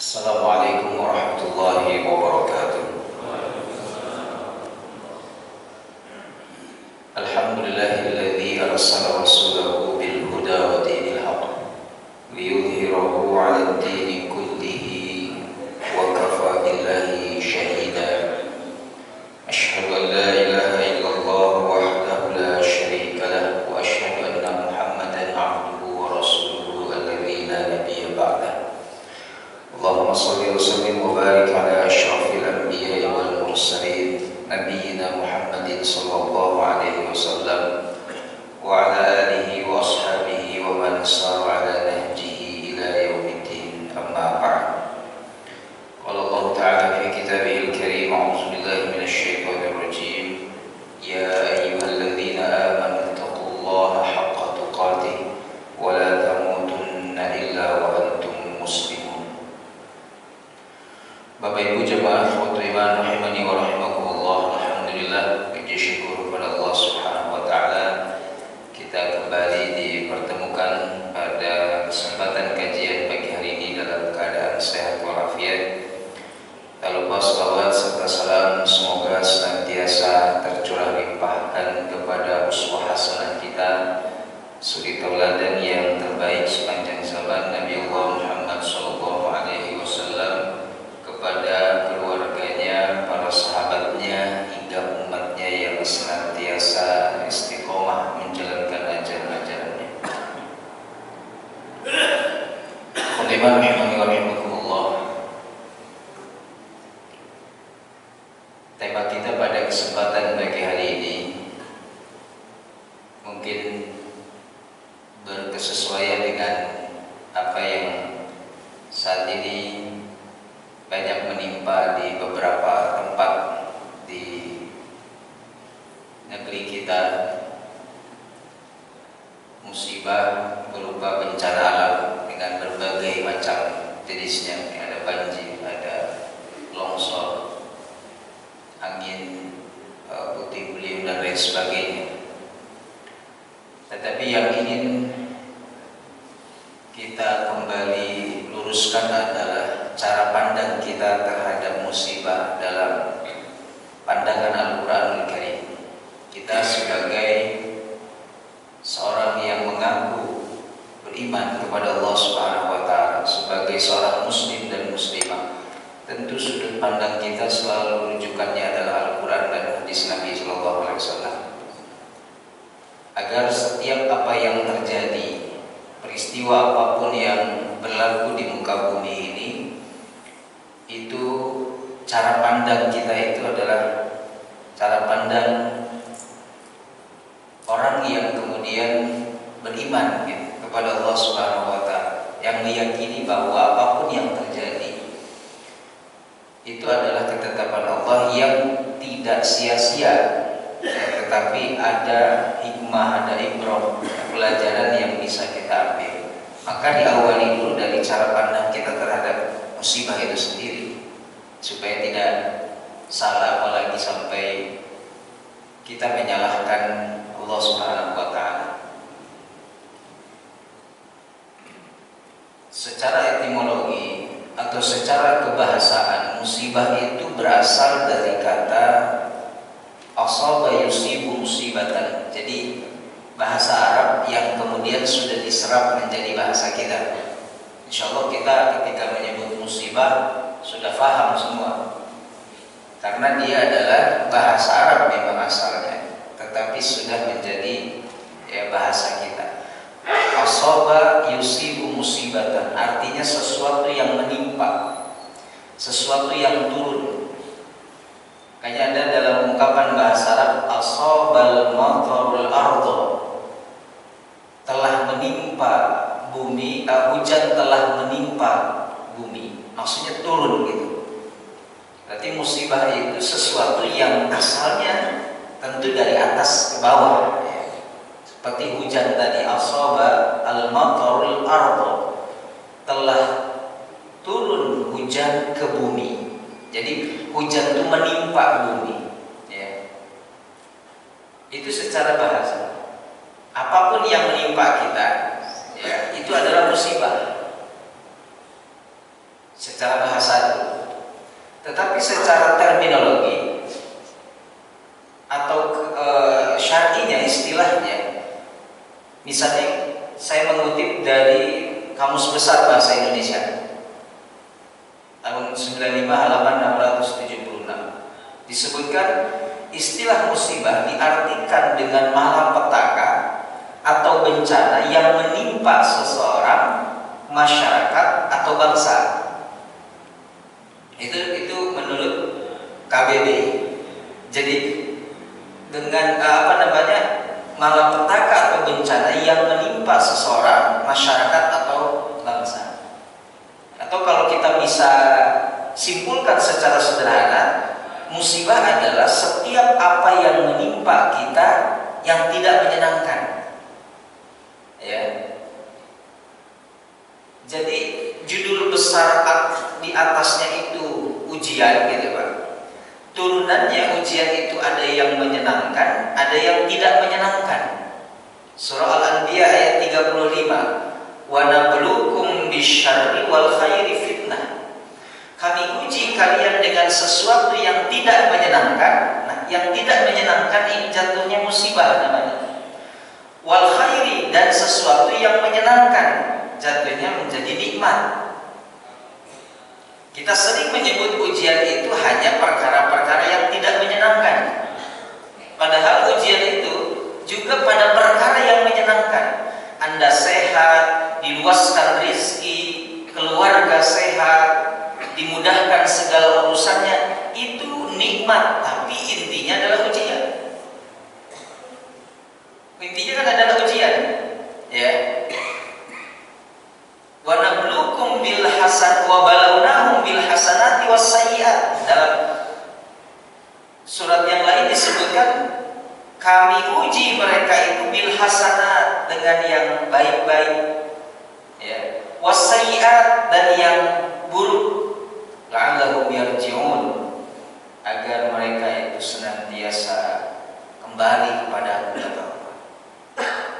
Assalamualaikum warahmatullahi wabarakatuh. Alhamdulillahilladzi arsala rasulahu bil huda wa dinil haqq liyudhhirahu 'alad dini kullihi wa kafa billahi shahida. Asyhadu an la ilaha illallah wahdahu la syarika lah wa asyhadu anna Muhammadan 'abduhu wa rasuluhu alladzi la nabiyya ba'dah. Allahumma salli wa sallim wa barik ala asyrafil anbiya'i wal mursalin nabiyyina Muhammadin sallallahu alaihi wasallam wa ala alihi wa ashabihi wa man sara ala nahjihi ila yaumiddin, amma ba'd. Qala Allah ta'ala fi kitabihil karim, a'udzu billahi minasy syaithanir rajim, ya ayyuhalladzina amanu taqullaha haqqa tuqatih wa la tamutunna illa wa antum muslimun. Bapak Ibu jemaah ikhwatul iman rahimani wa rahimakumullah, alhamdulillah, puji syukur kepada Allah Subhanahu wa taala, kita kembali dipertemukan pada kesempatan kajian pagi hari ini dalam keadaan sehat walafiat. Tak lupa salawat serta salam semoga senantiasa tercurah limpahkan kepada uswah hasanah kita, suri tauladan yang terbaik sepanjang zaman, Nabi Allah Muhammad sallallahu alaihi wasallam, kepada keluarganya, para sahabatnya, hingga umatnya yang senantiasa istiqomah menjalankan ajaran-ajarannya. Khotibah rahimani wa rahimakumullah. Tema kita pada kesempatan pagi hari ini mungkin berkesesuaian dengan apa yang saat ini banyak menimpa di beberapa tempat di negeri kita, musibah berupa bencana alam dengan berbagai macam jenisnya. Ada banjir, ada longsor, angin puting beliung dan lain sebagainya. Tetapi yang ingin kita kembali luruskan adalah cara pandang kita terhadap musibah dalam pandangan Al-Quranul Karim. Kita sebagai seorang yang mengaku beriman kepada Allah Subhanahu wa taala, sebagai seorang muslim dan muslimah, tentu sudut pandang kita selalu rujukannya adalah Al-Quran dan hadis Nabi sallallahu alaihi wasallam. Agar setiap apa yang terjadi, peristiwa apapun yang berlaku di muka bumi ini, itu cara pandang kita itu adalah cara pandang orang yang kemudian beriman kepada Allah Subhanahu wa taala, yang meyakini bahwa apapun yang terjadi itu adalah ketetapan Allah yang tidak sia-sia, tetapi ada hikmah, ada ibrah, pelajaran yang bisa kita ambil. Maka diawali dulu dari cara pandang kita terhadap musibah itu sendiri, supaya tidak salah, apalagi sampai kita menyalahkan Allah Subhanahu wa taala. Secara etimologi atau secara kebahasaan, musibah itu berasal dari kata asaba yusibu musibatan. Jadi bahasa Arab yang kemudian sudah diserap menjadi bahasa kita. Insyaallah kita ketika menyebut musibah sudah paham semua, karena dia adalah bahasa Arab memang asalnya, tetapi sudah menjadi bahasa kita. Asaba yusibu musibatan artinya sesuatu yang menimpa, sesuatu yang turun. Kayaknya ada dalam ungkapan bahasa Arab, asabal matarul ardo, telah menimpa bumi, hujan telah menimpa bumi, maksudnya turun gitu. Berarti musibah itu sesuatu yang asalnya tentu dari atas ke bawah, seperti hujan tadi, asaba al-matarul ardo, telah turun hujan ke bumi. Jadi hujan itu menimpa bumi, ya. Itu secara bahasa. Apapun yang menimpa kita, ya, itu adalah musibah. secara bahasa dulu. Tetapi secara terminologi atau syar'inya, istilahnya, misalnya saya mengutip dari Kamus Besar Bahasa Indonesia tahun 95 halaman 676, disebutkan istilah musibah diartikan dengan malapetaka atau bencana yang menimpa seseorang, masyarakat atau bangsa. Itu menurut KBBI. Jadi dengan malapetaka atau bencana yang menimpa seseorang, masyarakat atau bangsa. Atau kalau kita bisa simpulkan secara sederhana, musibah adalah setiap apa yang menimpa kita yang tidak menyenangkan. Ya. Jadi judul besar di atasnya itu ujian, gitu Pak. Turunannya ujian itu ada yang menyenangkan, ada yang tidak menyenangkan. Surah Al-Anbiya ayat 35, wa nabluukum bisyarri wal khairi fitnah. Kami uji kalian dengan sesuatu yang tidak menyenangkan. Nah, yang tidak menyenangkan ini jatuhnya musibah namanya. Wal khairi, dan sesuatu yang menyenangkan jatuhnya menjadi nikmat. Kita sering menyebut ujian itu hanya perkara-perkara yang tidak menyenangkan. Padahal ujian itu juga pada perkara yang menyenangkan. Anda sehat, diluaskan rezeki, keluarga sehat, dimudahkan segala urusannya, itu nikmat. Tapi intinya adalah ujian. Intinya kan adalah ujian, ya. Wa nabluukum bil hasan wa balawnahum bil hasanati was sayyi'at. Dalam surat yang lain disebutkan kami uji mereka itu bil hasanat, dengan yang baik-baik, ya, was sayyi'at, dan yang buruk, la'allahum yarji'un, agar mereka itu senantiasa kembali kepada Allah.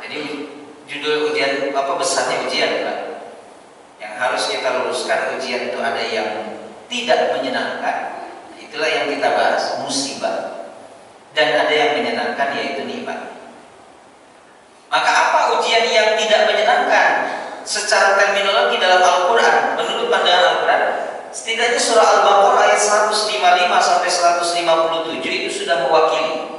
Jadi judul ujian besarnya ujian, Pak. Yang harus kita luruskan, ujian itu ada yang tidak menyenangkan, itulah yang kita bahas, musibah. Dan ada yang menyenangkan, yaitu nikmat. Maka apa ujian yang tidak menyenangkan? Secara terminologi dalam Al-Quran, menurut pandangan Al-Quran, setidaknya surah Al-Baqarah ayat 155 sampai 157 itu sudah mewakili.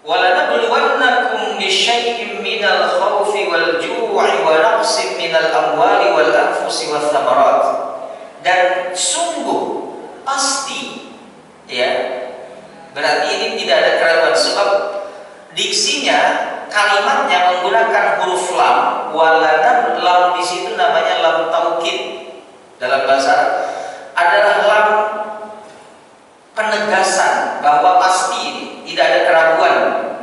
وَلَنَبْلُوَنَّكُمْ بِشَيْءٍ مِّنَ الْخَوْفِ وَالْجُوعِ وَنَقْصٍ مِّنَ الْأَمْوَالِ وَالْأَنفُسِ وَالثَّمَرَاتِ. Dan sungguh pasti, ya, berarti ini tidak ada keraguan, sebab diksinya, kalimatnya menggunakan huruf lam. Waladab, lam di situ namanya lam taukid dalam bahasa Arab, adalah lam penegasan bahwa pasti ini, tidak ada keraguan,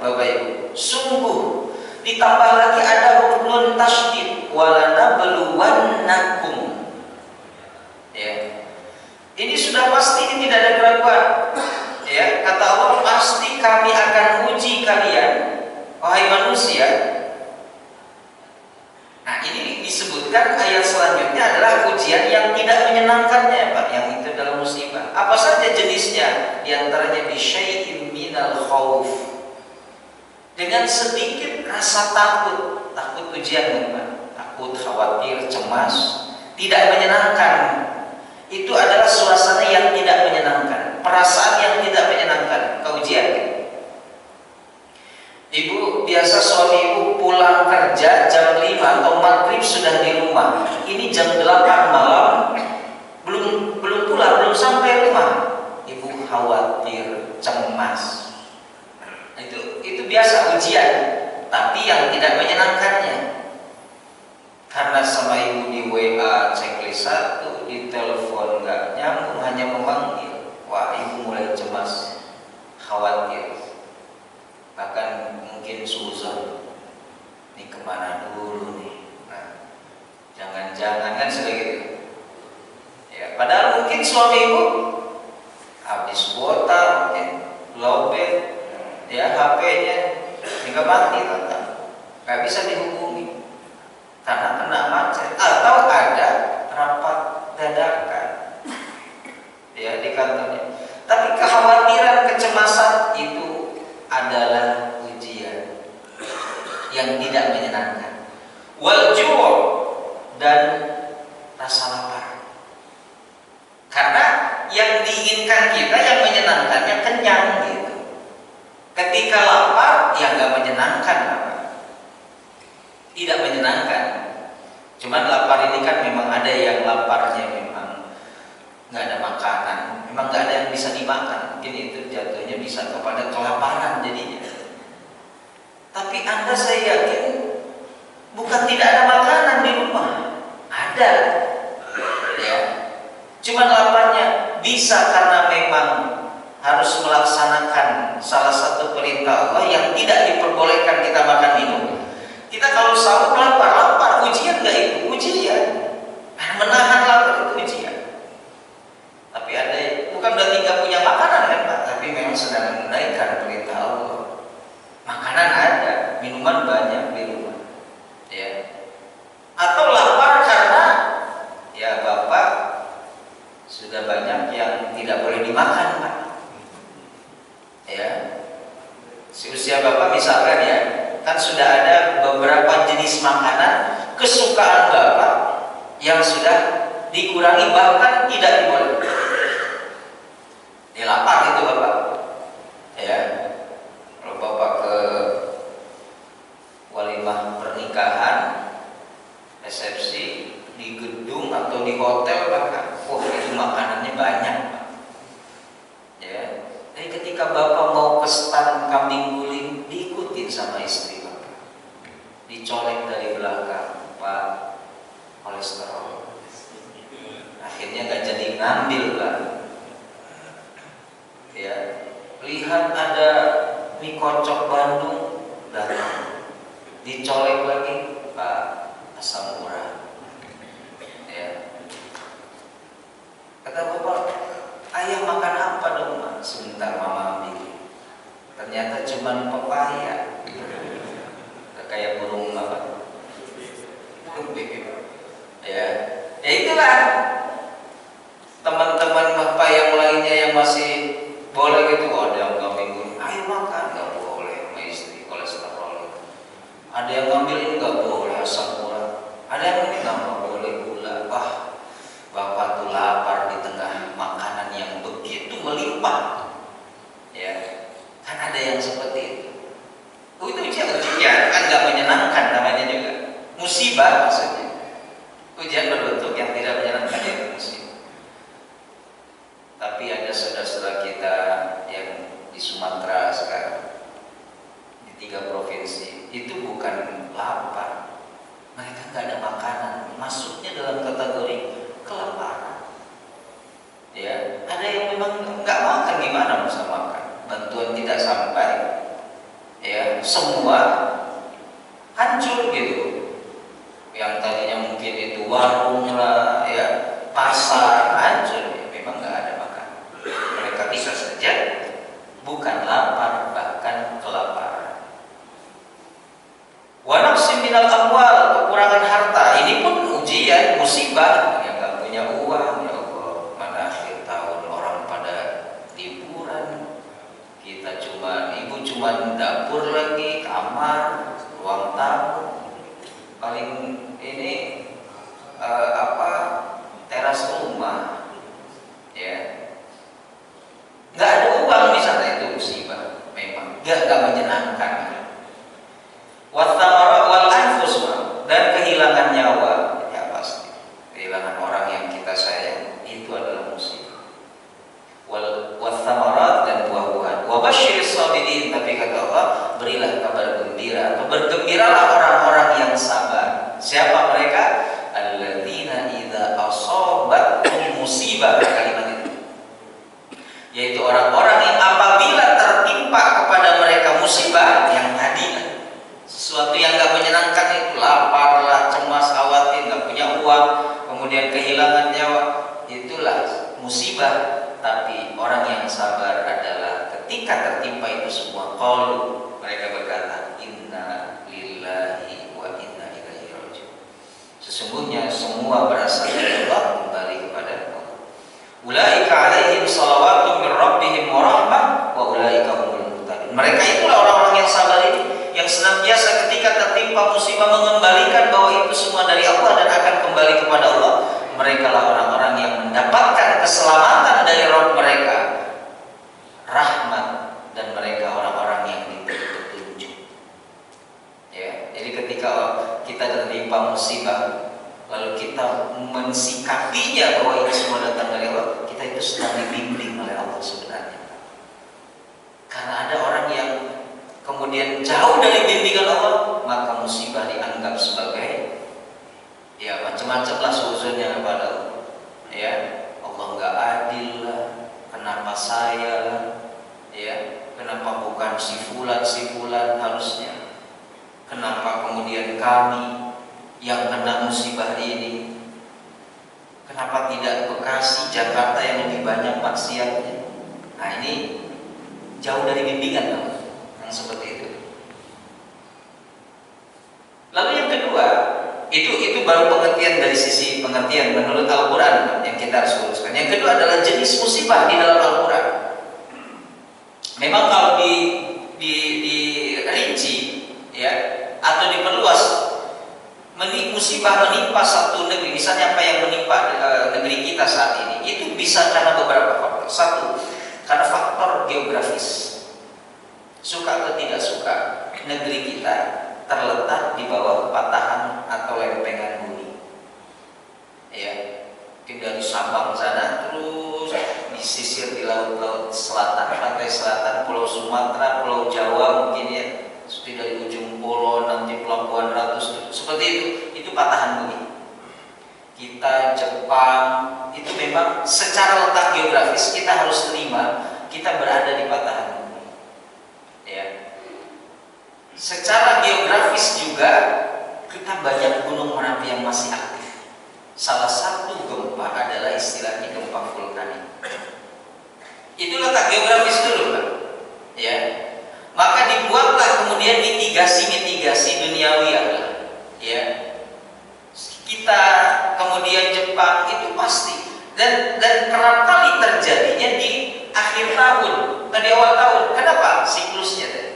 Bapak Ibu. Sungguh, ditambah lagi ada huruf tasydid, walanabluwannakum. Ya. Ini sudah pasti, ini tidak ada keraguan. Ya, kata Allah, pasti kami akan uji kalian, wahai manusia. Nah, ini disebutkan ayat selanjutnya adalah ujian yang tidak menyenangkannya, Pak, yang itu adalah musibah. Apa saja jenisnya? Di antaranya bisyai'in minal khauf, dengan sedikit rasa takut ujian, Pak. Takut, khawatir, cemas, tidak menyenangkan. Itu adalah suasana yang tidak menyenangkan, perasaan yang tidak menyenangkan, keujian. Ibu, biasa suami ibu pulang kerja jam 5 atau maghrib sudah di rumah. Ini jam 8 malam, belum pulang, belum sampai rumah. Ibu khawatir, cemas. Itu biasa ujian, tapi yang tidak menyenangkannya. Karena sama ibu di WA checklist 1, di telepon nggak nyambung, hanya memanggil. Wah, ibu mulai cemas, khawatir, bahkan mungkin suzon. Ini kemana dulu nih? Nah, jangan-jangan kan sudah gitu. Ya, padahal mungkin suami ibu habis kuota, mungkin lowbat, ya, HP-nya hingga mati, nggak bisa dihubungi karena kena macet, atau ada rapat dadakan ya di kantornya. Tapi kekhawatiran, kecemasan itu adalah ujian yang tidak menyenangkan. Wal ju' dan rasa lapar. Karena yang diinginkan kita, yang menyenangkannya kenyang gitu. Ketika lapar, ya nggak menyenangkan, tidak menyenangkan. Cuman lapar ini kan memang ada yang laparnya memang nggak ada makanan, memang nggak ada yang bisa dimakan. Mungkin itu jatuhnya bisa kepada kelaparan jadinya. Tapi Anda, saya yakin bukan tidak ada makanan di rumah, ada. Ya. Cuman laparnya bisa karena memang harus melaksanakan salah satu perintah Allah yang tidak diperbolehkan kita makan minum. Kita kalau sahur lapar, ujian nggak itu? Ujian. Menahan lapar itu ujian. Tapi ada bukan berarti nggak punya makanan kan Pak, tapi memang sedang menunaikan perintah Allah. Makanan ada, minuman banyak di rumah. Ya. Atau lapar karena ya Bapak sudah banyak yang tidak boleh dimakan Pak. Ya. Seusia Bapak misalkan ya, kan sudah ada beberapa jenis makanan kesukaan Bapak yang sudah dikurangi bahkan tidak dibolehkan. Ya lapar itu Bapak. Ya. Kalau Bapak ke walimah pernikahan, resepsi di gedung atau di hotel bahkan, itu makanannya banyak. Ya. Jadi ketika Bapak mau ke stand kambing guling, diikutin sama istri Bapak, dicolek dari belakang, Pak, kolesterol. Akhirnya gak jadi ngambil Pak. Ya, lihat ada mie kocok Bandung, datang, dicolek lagi, Pak, asam urat. Ya. Kata Bapak, ayah makan apa dong Mak? Sebentar Mama ambil. Ternyata cuma pepaya. Kayak burung apa? Ya, ya itulah teman-teman Bapak yang lainnya yang masih boleh gitu. Ada yang ngambil, ayo makan, nggak boleh sama istri, kolesterol. Ada yang ngambil ini nggak boleh, asam urat. Ada yang ini nggak boleh gula. Wah, Bapak tuh lapar di tengah makanan yang begitu melimpah. Ya, kan ada yang seperti itu. Itu ujian kan nggak menyenangkan namanya juga. Musibah maksudnya. Ujian berbentuk yang tidak menyenangkan itu musibah. Tapi ada saudara-saudara kita yang di Sumatera sekarang, di 3 provinsi, itu bukan lapar. Mereka nggak ada makanan, masuknya dalam kategori kelaparan. Ya, ada yang memang nggak makan, gimana bisa makan? Bantuan tidak sampai. Ya, semua hancur gitu. Yang tadinya mungkin itu warung lah, ya, pasar hancur. Ya, memang nggak ada makan. Mereka bisa saja bukan lapar, bahkan kelaparan. Wa naqsim minal amwal, kekurangan harta. Ini pun ujian, musibah. Yang nggak punya uang, ya Allah, mana akhir tahun orang pada liburan. Kita ibu cuma dapur lagi, kamar, ruang tamu. Paling ini teras rumah. Ya. Nggak ada uang misalnya, itu musibah. Memang nggak menyenangkan. Wathamarat wal anfus, dan kehilangan nyawa, ya pasti. Kehilangan orang yang kita sayang itu adalah musibah. Wathamarat dan buah-buahan. Wa basyiris sabirin, tapi kata Allah, berilah kabar gembira atau bergembiralah orang-orang yang sabar. Siapa mereka? Alladzina idza asabathum musibah, kalimat itu. Yaitu orang-orang yang apabila tertimpa kepada mereka musibah yang tadi, sesuatu yang gak menyenangkan itu, lapar lah, cemas, khawatir, gak punya uang, kemudian kehilangan nyawa, itulah musibah. Tapi orang yang sabar adalah ketika tertimpa itu semua, qalu, mereka berkata, inna lillahi wa inna ilaihi raji'un. Sesungguhnya semua berasal dari Allah, kembali kepada mensikapinya bahwa ini semua datang dari Allah, kita itu sedang dibimbing oleh Allah sebenarnya. Karena ada orang yang kemudian jauh dari bimbingan Allah, maka musibah dianggap sebagai ya macam-macam lah suzonnya kepada Allah. Ya, Allah nggak adil lah, kenapa saya lah, ya, kenapa bukan si fulan harusnya, kenapa kemudian kami yang kena musibah ini, kenapa tidak Bekasi, Jakarta yang lebih banyak maksiatnya. Nah ini jauh dari bimbingan yang seperti itu. Lalu yang kedua, itu baru pengertian dari sisi pengertian menurut Al-Quran yang kita harus luruskan. Yang kedua adalah jenis musibah di dalam Al-Quran. Memang kalau dirinci ya atau diperluas, musibah menimpa satu negeri, misalnya apa yang menimpa negeri kita saat ini, itu bisa karena beberapa faktor. Satu, karena faktor geografis. Suka atau tidak suka, negeri kita terletak di bawah patahan atau lempengan bumi. Ya, mungkin dari Sabang sana terus disisir di laut-laut selatan, pantai selatan, Pulau Sumatera, Pulau Jawa mungkin ya, seperti dari ujung pulau nanti Pelabuhan Ratu, seperti itu patahan bumi. Kita Jepang itu memang secara letak geografis kita harus terima kita berada di patahan bumi. Ya. Secara geografis juga kita banyak gunung Merapi yang masih aktif. Salah satu gempa adalah istilahnya gempa vulkanik. Itu letak geografis dulu, Pak. Ya. Maka dibuatlah kemudian mitigasi duniawi adalah ya. Kita kemudian Jepang itu pasti dan kerap kali terjadinya di akhir tahun atau di awal tahun. Kenapa? Siklusnya tadi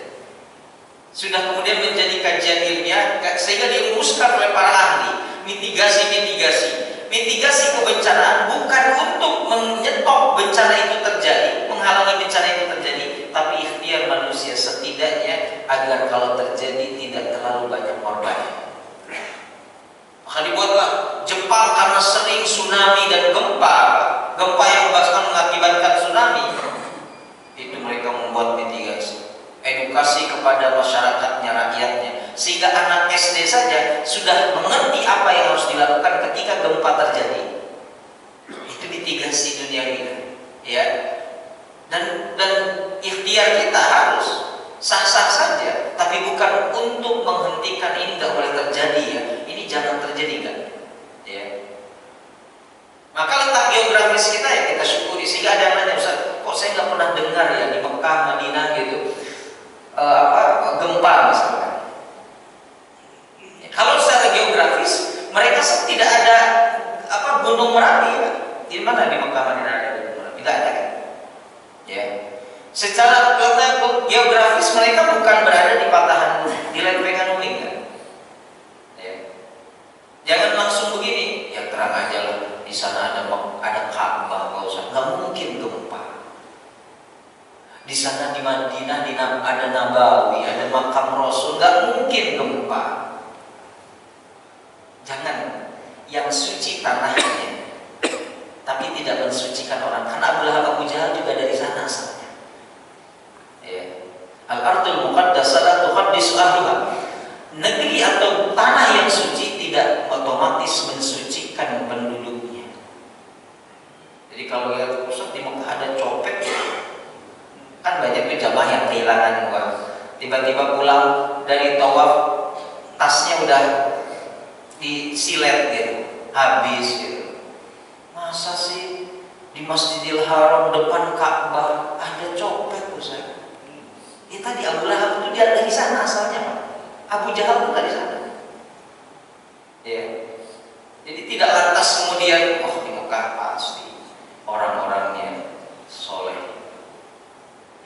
sudah kemudian menjadi kajian ilmiah sehingga dirumuskan oleh para ahli mitigasi kebencanaan bukan untuk menyetop bencana itu terjadi, menghalangi bencana itu terjadi, tapi ikhtiar manusia setidaknya agar kalau terjadi tidak terlalu banyak korban. Maka dibuatlah Jepang karena sering tsunami dan gempa yang bahkan mengakibatkan tsunami, itu mereka membuat mitigasi, edukasi kepada masyarakatnya, rakyatnya, sehingga anak SD saja sudah mengerti apa yang harus dilakukan ketika gempa terjadi. Itu mitigasi duniawi, ya. Dan ikhtiar kita harus sah-sah saja, tapi bukan untuk menghentikan ini tidak boleh terjadi ya. Ini jangan terjadi kan, ya. Maka letak geografis kita ya kita syukuri. Sehingga ada yang nanya, Ustaz, kok saya nggak pernah dengar ya di Mekah, Madinah gitu gempa misalkan. Ya, kalau secara geografis mereka tidak ada gunung Merapi ya. Di mana di Mekah, Madinah ada gunung Merapi? Tidak ada kan? Ya. Secara letak geografis mereka bukan berada di patahan di lempengan bumi kan? Ya. Jangan langsung begini, ya terang aja lah. Di sana ada Ka'bah, nggak mungkin gempa. Di sana di Madinah ada Nabawi, ada makam Rasul, nggak mungkin gempa. Jangan, yang suci tanahnya, tapi tidak mensucikan orang. Karena Abu Jahal juga dari sana asalnya. Ya. Al-ardul muqaddasah la tuqaddisu ahluha. Negeri atau tanah yang suci tidak otomatis mensucikan penduduknya. Jadi kalau lihat pusat di Mekah ada copet, kan banyak tuh jamaah yang kehilangan uang. Tiba-tiba pulang dari tawaf, tasnya udah disilet gitu, habis gitu. Masa sih di Masjidil Haram depan Ka'bah ada copet, Ustaz? Ya tadi Abu Lahab itu dia dari sana asalnya, Pak. Abu Jahal itu dari sana. Ya. Jadi tidak lantas kemudian di Mekah pasti orang-orangnya soleh.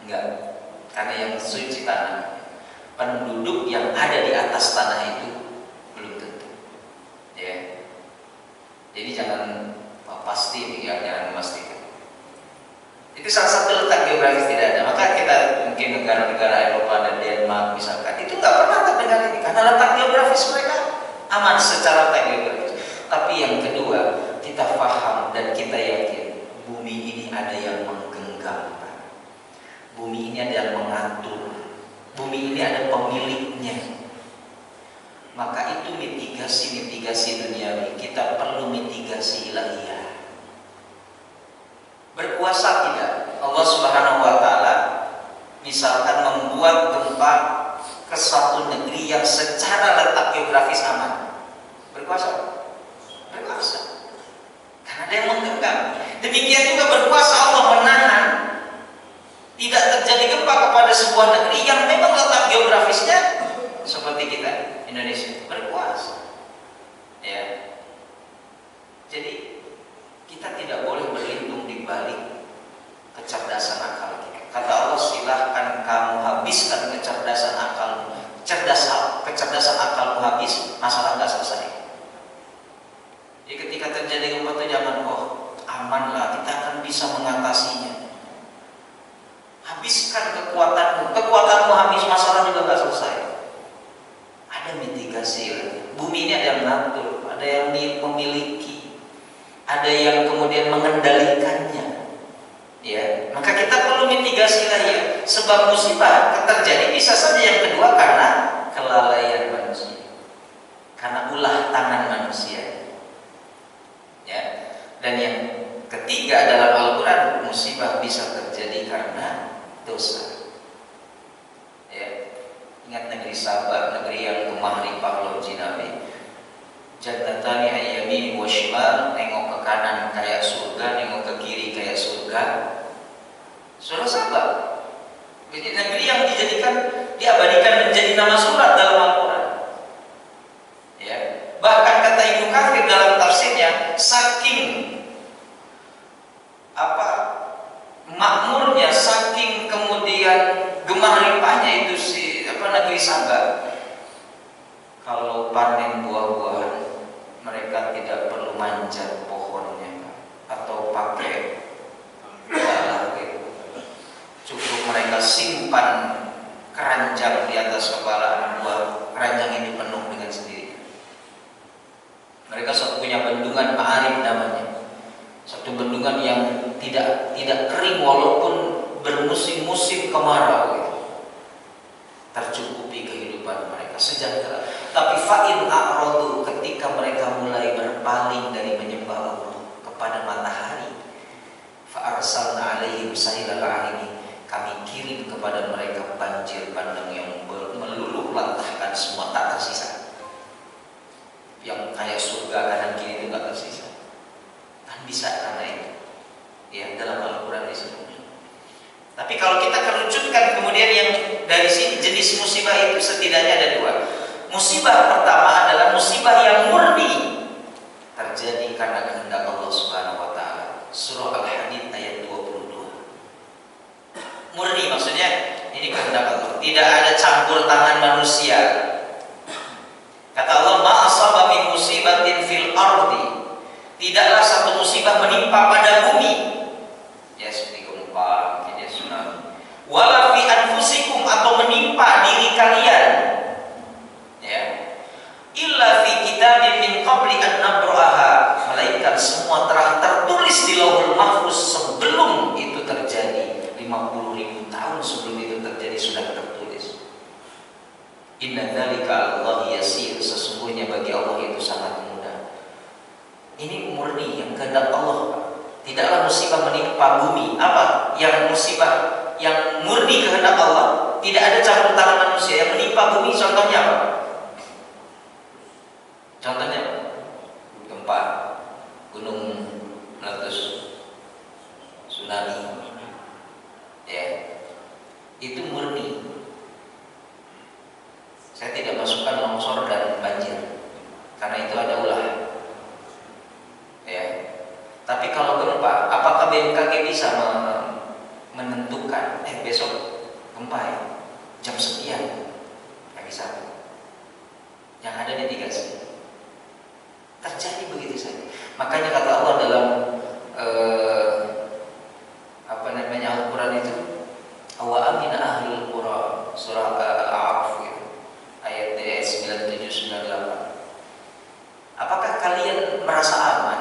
Enggak. Karena yang suci tanah, penduduk yang ada di atas tanah itu belum tentu. Ya. Jadi jangan pasti ya, jangan memastikan. Itu salah satu letak geografis tidak ada. Maka kita mungkin negara-negara Eropa dan Denmark misalkan itu nggak pernah terdengar ini karena letak geografis mereka aman secara letak geografis. Tapi yang kedua, kita paham dan kita yakin bumi ini ada yang menggenggam, bumi ini ada yang mengatur, bumi ini ada pemiliknya. Maka itu mitigasi duniawi, kita perlu mitigasi ilahiyah. Berkuasa tidak Allah Subhanahu wa taala misalkan membuat gempa ke suatu negeri yang secara letak geografis aman? Berkuasa? Berkuasa. Karena ada yang menggenggam. Demikian juga berkuasa Allah menahan tidak terjadi gempa kepada sebuah negeri yang memang letak geografisnya seperti kita Indonesia. Berkuasa. Ya. Jadi kita tidak boleh berlindung di balik kecerdasan akal kita. Kata Allah, silahkan kamu habiskan kecerdasan akalmu. Kecerdasan akalmu habis, masalah nggak selesai. Jadi ketika terjadi gempa itu jangan aman lah, kita akan bisa mengatasinya. Habiskan kekuatanmu habis, masalah juga nggak selesai. Ada mitigasi. Bumi ini ada yang mengatur, ada yang memiliki, ada yang kemudian mengendalikannya. Ya, maka kita perlu mitigasi lah ya. Sebab musibah terjadi bisa saja yang kedua karena kelalaian manusia, karena ulah tangan manusia. Ya, dan yang ketiga dalam Al-Quran, musibah bisa terjadi karena dosa. Ya, ingat negeri Sabah, negeri yang gemah ripah laut Jinawi. Jannatani ayyamini wa shimal, nengok ke kanan kayak surga, nengok ke kiri kayak surga. Surah Sabah. Jadi negeri yang diabadikan menjadi nama surat dalam Al-Quran. Ya. Bahkan kata Ibnu Katsir dalam tafsirnya, saking makmurnya, saking kemudian gemah ripahnya itu negeri Sabah. Kalau panen buah-buahan, mereka tidak perlu manjat pohonnya atau pakai dalah gitu. Cukup mereka simpan keranjang di atas kepala, buah keranjang itu penuh dengan sendiri. Mereka suatu punya bendungan Ma'arib namanya, satu bendungan yang tidak kering walaupun bermusim-musim kemarau gitu. Tercukupi kehidupan mereka sejahtera. Tapi fa'in a'radu, ketika mereka mulai berpaling dari menyembah Allah kepada matahari, fa'arsalna alaihim sailal arimi, kami kirim kepada mereka banjir bandang yang meluluh lantahkan semua, tak tersisa. Yang kayak surga kanan kiri itu tak tersisa. Kan bisa karena itu. Ya, dalam Al-Quran disebut. Tapi kalau kita kerucutkan kemudian yang dari sini jenis musibah itu setidaknya ada dua. Musibah pertama adalah musibah yang murni terjadi karena kehendak Allah Subhanahu wa taala. Surah Al-Hadid ayat 22. Murni maksudnya ini kehendak Allah, tidak ada campur tangan manusia. Kata Allah, ma asaba min musibatin fil ardi, tidaklah satu musibah menimpa pada bumi. Ya seperti gempa, jadi tsunami. Wala fi anfusikum, atau menimpa diri kalian. Ya. Illa fi kitabin min qabli an nabraha, melainkan semua telah tertulis di Lauhul Mahfuz sebelum itu terjadi. 50.000 tahun sebelum itu terjadi sudah tertulis. Inna dzalika 'alallahi yasir, sesungguhnya bagi Allah itu sangat mudah. Ini murni yang kehendak Allah. Tidaklah musibah menimpa bumi. Apa? Yang musibah yang murni kehendak Allah, tidak ada campur tangan manusia. Yang menimpa bumi contohnya apa? Contohnya gempa, gunung meletus, tsunami. Ya. Itu murni. Saya tidak masukkan longsor dan banjir karena itu ada ulah. Ya. Tapi kalau gempa, apakah BMKG bisa menentukan besok gempa ya, jam sekian? Nggak bisa. Yang ada mitigasi. Terjadi begitu saja. Makanya kata Allah dalam Al-Quran itu, awa amina ahlul qura, surah Al-A'raf gitu, ayat 97-98. Apakah kalian merasa aman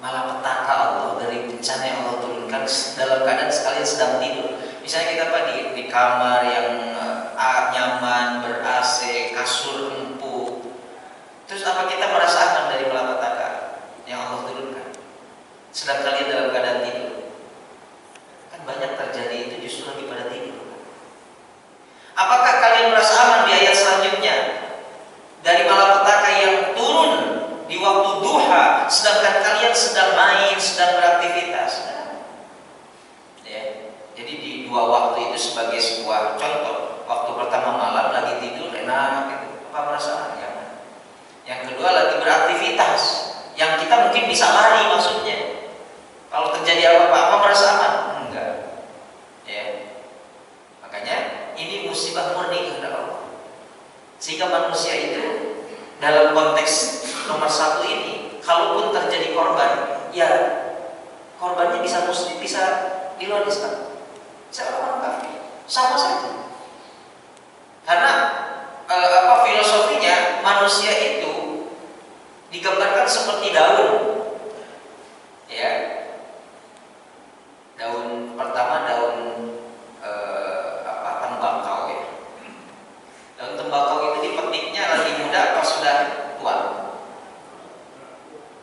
malapetaka Allah, dari bencana yang Allah turunkan dalam keadaan sekalian sedang tidur. Misalnya kita di kamar yang nyaman, ber-AC, kasur empuk. Terus apa kita merasa aman dari malapetaka yang Allah turunkan? Sedang kalian dalam keadaan tidur. Kan banyak terjadi itu justru lagi pada tidur. Apakah kalian merasa aman di ayat selanjutnya dari malapetaka yang turun di waktu duha, sedangkan kalian sedang main, sedang beraktivitas? Ya. Jadi di dua waktu itu sebagai sebuah contoh. Waktu pertama malam lagi tidur enak gitu, apa merasa aman? Yang kedua lagi beraktivitas, yang kita mungkin bisa lari maksudnya. Kalau terjadi apa-apa merasa aman? Enggak. Ya. Makanya ini musibah murni kehendak Allah. Sehingga manusia itu dalam konteks nomor satu ini, kalaupun terjadi korban, ya korbannya bisa muslim, bisa di luar Islam, bisa orang kafir, sama saja. Karena filosofinya manusia itu digambarkan seperti daun, ya. Daun pertama daun tembakau ya. Daun tembakau itu dipetiknya lagi muda apa sudah tua?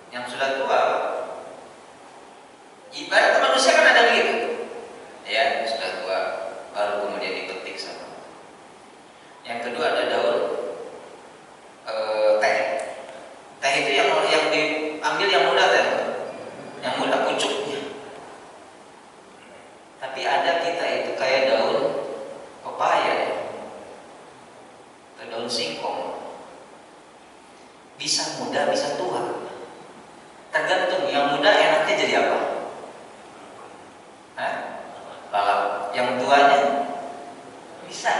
Yang sudah tua. Ibarat manusia kan ada begitu, ya sudah tua baru kemudian dipetik sama. Yang kedua ada daun teh. Teh itu yang diambil yang muda teh, yang muda pucuknya. Tapi ada kita itu kayak daun pepaya, atau daun singkong. Bisa muda, bisa tua. Tergantung yang muda enaknya jadi apa? Lalap. Yang tuanya bisa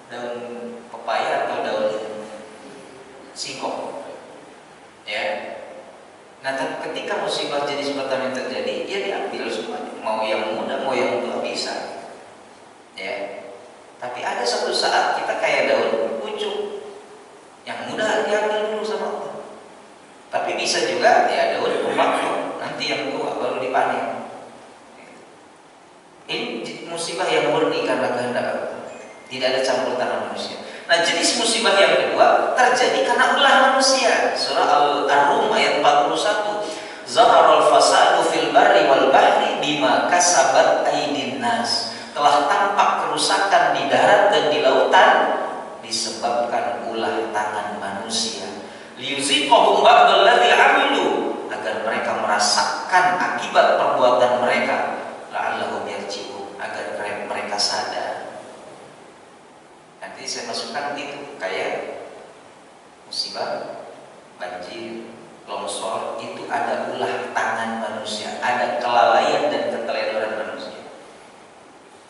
daun pepaya atau daun singkong. Ya. Nah, ketika musibah jadi seperti yang terjadi, ya diambil semuanya. Mau yang muda, mau yang tua bisa. Ya. Tapi ada satu saat kita kayak daun pucuk. Yang muda diambil dulu sama Allah. Tapi bisa juga ya daun pembakar, nanti yang tua baru dipanen. Ini musibah yang murni karena kehendak Allah. Tidak ada campur tangan manusia. Nah, jenis musibah yang kedua terjadi karena ulah manusia. Surah Ar-Rum ayat 41. Zaharul fasadu fil barri wal bahri bima kasabat aydin nas. Telah tampak kerusakan di darat dan di lautan disebabkan ulah tangan manusia. Liyuziqahum ba'dal ladzi 'amilu, agar mereka merasakan akibat perbuatan mereka. La'allahum yarji'un, agar mereka sadar. Nanti saya masukkan itu kayak musibah, banjir, longsor, itu ada ulah tangan manusia, ada kelalaian dan keteledoran manusia.